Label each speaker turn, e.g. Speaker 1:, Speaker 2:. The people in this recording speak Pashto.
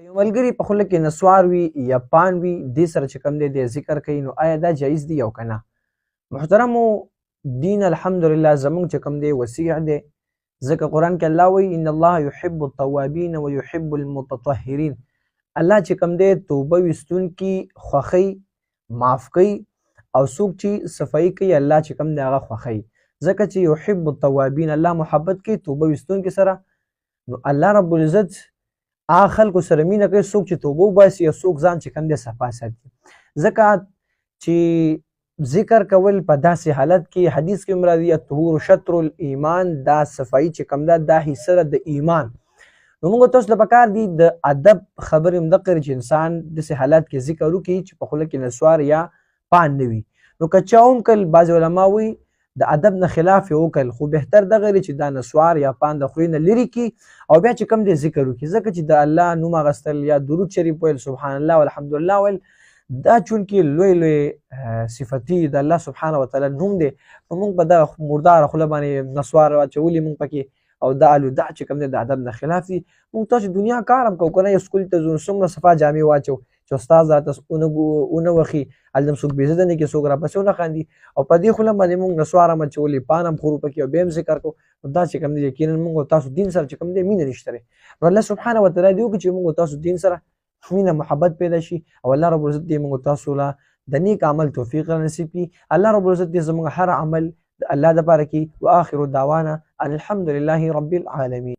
Speaker 1: یو ملګری په خوله کې نسوار وي یا پان وي دې سره چې کوم دی د ذکر کوي نو آیا دا جایز دی او که نه؟ محترمو دین الحمدلله زمونږ چې کوم دی وسیع دی، ځکه قرآن کې الله وایي ان الله یحب التوابین ویحب المتطهرین. الله چې کوم دی توبه ویستونکي خوښوي، معاف کوي، او څوک چې صفایي کوي الله چې کوم دی هغه خوښوي. ځکه چې یحب التوابین الله محبت کوي توبه ویستونکي سره. نو الله رب العزت هغه خلکو سره مینه کوي څوک چې توبه وباسي او څوک ځان چې کوم دی صفا ساتي. ځکه چې ذکر کول په داسې حالت کې حدیث کې هم راځي الطهور شطر الایمان، دا صفایي چې کوم ده دا حصه ده د ایمان. نو موږ تاسو ته پکار دي د ادب خبرې هم دغه چې انسان داسې حالت کې ذکر وکړي چې په خوله کې نسوار یا پان نه وي. نو که چا هم کل بعض علما وایي د ادب نه خلاف یې وکړل، خو بهتر دغه چې دا نسوار یا پان د خولې نه لرې کړي او بیا چې کوم دی ذکر وکړي. ځکه چې د الله نوم اخیستل یا درود شریف ویل، سبحان الله والحمدلله ویل، دا چونکې لوی لوی صفتي د الله سبحانه وتعالی نوم دی، نو موږ په دغه مرداره خوله باندې نسوار واچولي موږ پکې او دا الوداع چې کوم دی د ادب نه خلاف دي. موږ تاسو دنیا کار هم کوو که نه، یو سکول ته ځو څومره صفا جامې واچو چې استاد راته ونه وخي، هلته هم څوک بېعزته نه کړي، څوک راپسې ونه خاندي، او په دې خوله باندې موږ نسوار هم اچولي، پان هم خورو پکې او بیا هم ذکر کوو. نو دا چې کوم دی یقینا موږ او تاسو دین سره چې کوم دی مینه نشته دی. نو الله سبحانه وتعالی دې وکړي چې موږ او تاسو دین سره مینه محبت پیدا شي او الله رب العزت دې موږ تاسو له د نیک عمل توفیق نصیب کړي. الله رب العزت دې زموږ هر عمل د الله دپاره کړي. واخر دعوانا ان الحمد لله رب العالمین.